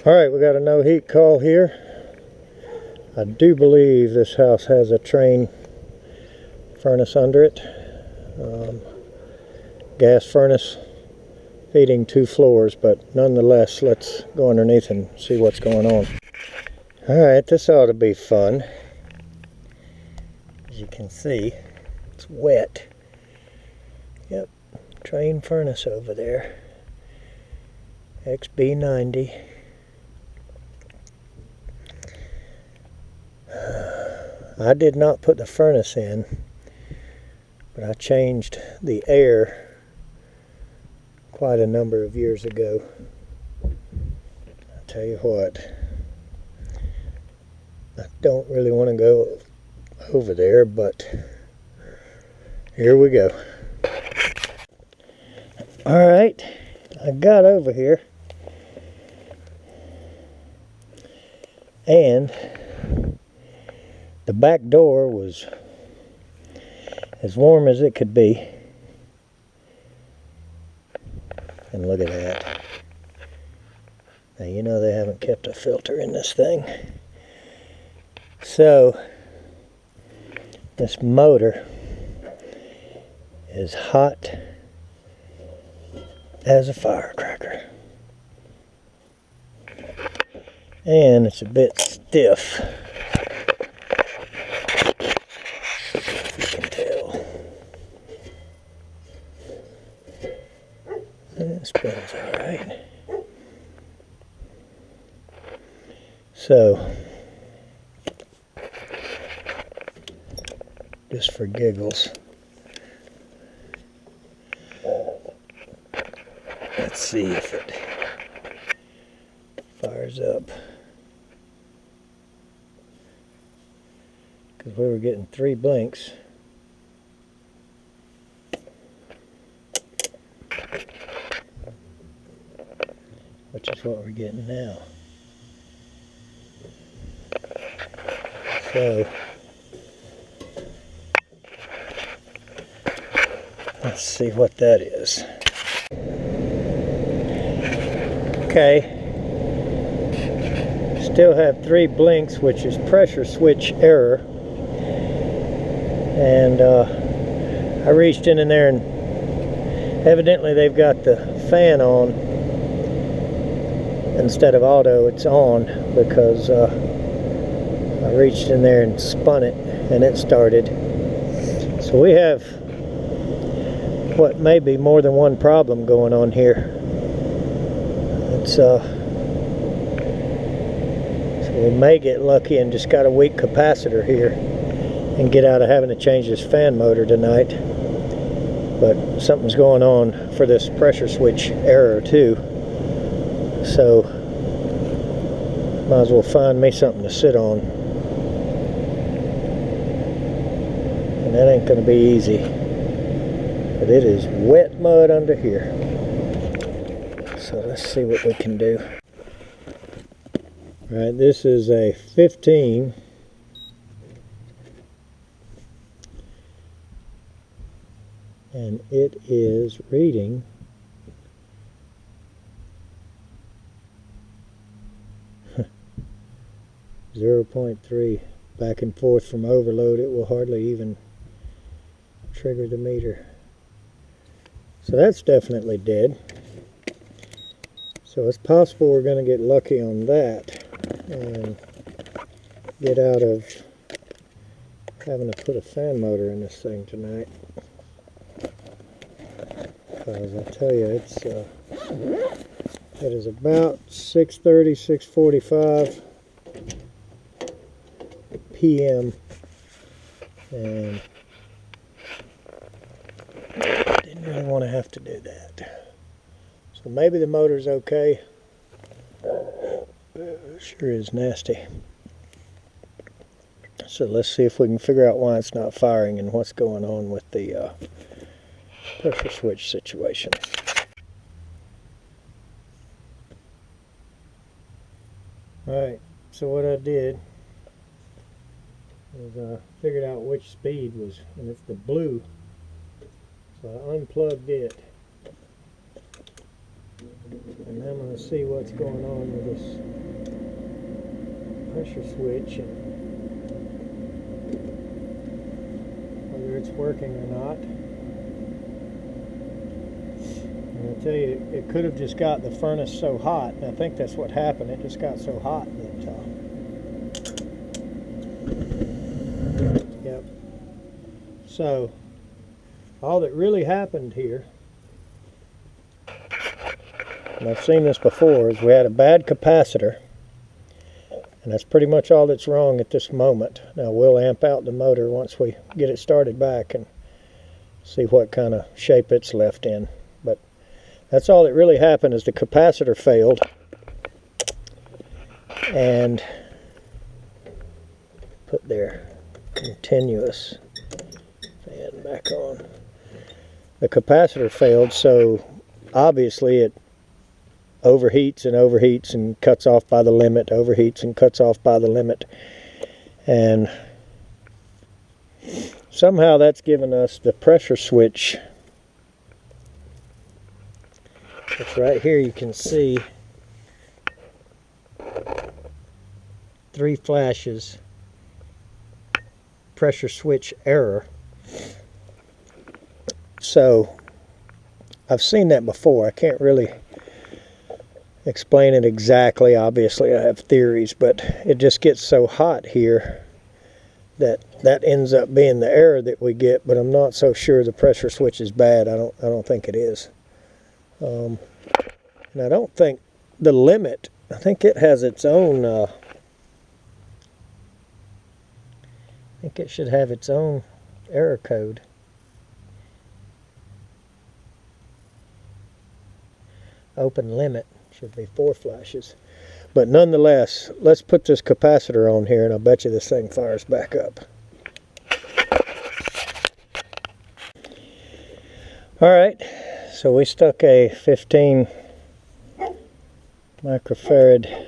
Alright, we got a no heat call here. I do believe this house has a Trane furnace under it. Gas furnace feeding 2 floors, but nonetheless, let's go underneath and see what's going on. Alright, this ought to be fun. As you can see, it's wet. Yep, Trane furnace over there. XB90. I did not put the furnace in, but I changed the air quite a number of years ago. I'll tell you what, I don't really want to go over there, but here we go. Alright, I got over here, and the back door was as warm as it could be. And look at that. Now you know they haven't kept a filter in this thing. So this motor is hot as a firecracker. And it's a bit stiff. It spins alright. So, just for giggles, let's see if it fires up. Because we were getting 3 blinks. Which is what we're getting now. So, let's see what that is. Okay. Still have 3 blinks, which is pressure switch error. And I reached in there, and evidently they've got the fan on. Instead of auto, it's on, because I reached in there and spun it and it started. So we have what may be more than one problem going on here. It's so we may get lucky and just got a weak capacitor here and get out of having to change this fan motor tonight. But something's going on for this pressure switch error too. So, might as well find me something to sit on. And that ain't going to be easy. But it is wet mud under here. So let's see what we can do. Alright, this is a 15. And it is reading 0.3. Back and forth from overload, it will hardly even trigger the meter. So that's definitely dead. So it's possible we're going to get lucky on that and get out of having to put a fan motor in this thing tonight. Because I tell you, it is about 6:30, 6:45 p.m. and didn't really want to have to do that. So maybe the motor's okay. It sure is nasty. So let's see if we can figure out why it's not firing and what's going on with the pressure switch situation. Alright, so what I did is figured out which speed was, and it's the blue. So I unplugged it And I'm going to see what's going on with this pressure switch and whether it's working or not. And I'll tell you, it could have just got the furnace so hot, and I think that's what happened. It just got so hot that yep. So all that really happened here, and I've seen this before, is we had a bad capacitor, and that's pretty much all that's wrong at this moment. Now we'll amp out the motor once we get it started back and see what kind of shape it's left in. But that's all that really happened, is the capacitor failed. And put their continuous fan back on. The capacitor failed, so obviously it overheats and overheats and cuts off by the limit, overheats and cuts off by the limit. And somehow that's given us the pressure switch. It's right here, you can see 3 flashes, pressure switch error. So I've seen that before. I can't really explain it exactly. Obviously I have theories, but it just gets so hot here that ends up being the error that we get. But I'm not so sure the pressure switch is bad. I don't think it is. And I don't think the limit, I think it has its own I think it should have its own error code. Open limit should be 4 flashes. But nonetheless, let's put this capacitor on here and I'll bet you this thing fires back up. Alright, so we stuck a 15 microfarad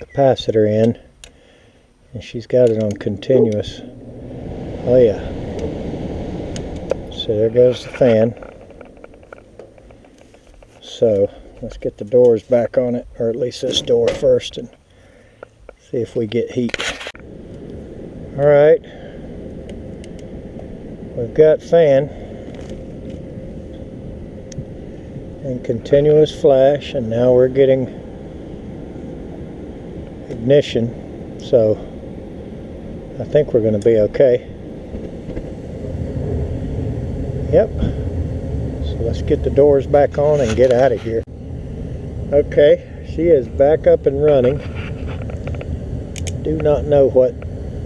capacitor in, and she's got it on continuous. Oh yeah. So there goes the fan. So let's get the doors back on it, or at least this door first, and see if we get heat. Alright, we've got fan and continuous flash, and now we're getting ignition, so I think we're going to be okay. Yep. Let's get the doors back on and get out of here. Okay, she is back up and running. Do not know what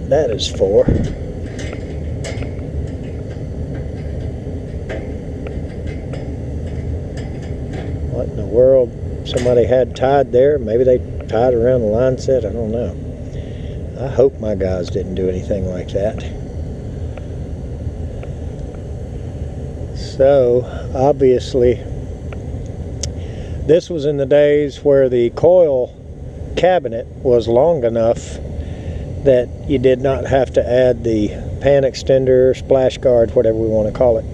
that is for. What in the world somebody had tied there? Maybe they tied around the line set, I don't know. I hope my guys didn't do anything like that. So obviously this was in the days where the coil cabinet was long enough that you did not have to add the pan extender, splash guard, whatever we want to call it.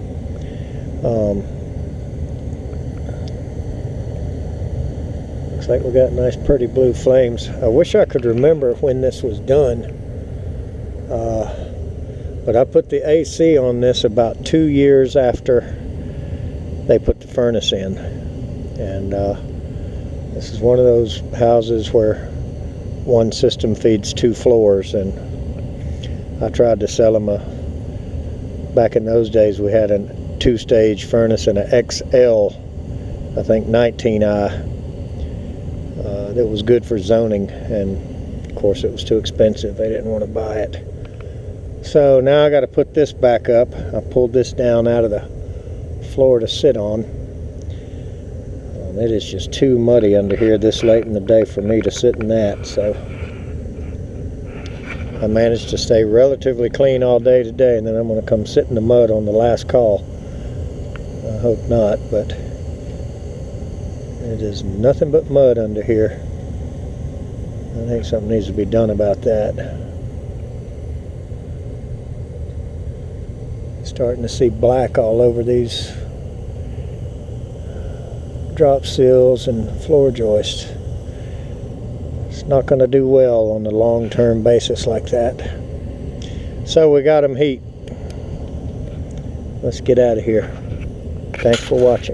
Looks like we got nice pretty blue flames. I wish I could remember when this was done. But I put the AC on this about 2 years after they put the furnace in. And this is one of those houses where one system feeds 2 floors, and I tried to sell them back in those days we had a 2-stage furnace and an XL, I think 19i, that was good for zoning, and of course it was too expensive. They didn't want to buy it. So now I got to put this back up. I pulled this down out of the floor to sit on. It is just too muddy under here this late in the day for me to sit in that, so I managed to stay relatively clean all day today, and then I'm going to come sit in the mud on the last call. I hope not, but it is nothing but mud under here. I think something needs to be done about that. Starting to see black all over these drop seals and floor joists. It's not going to do well on a long-term basis like that. So we got them heat. Let's get out of here. Thanks for watching.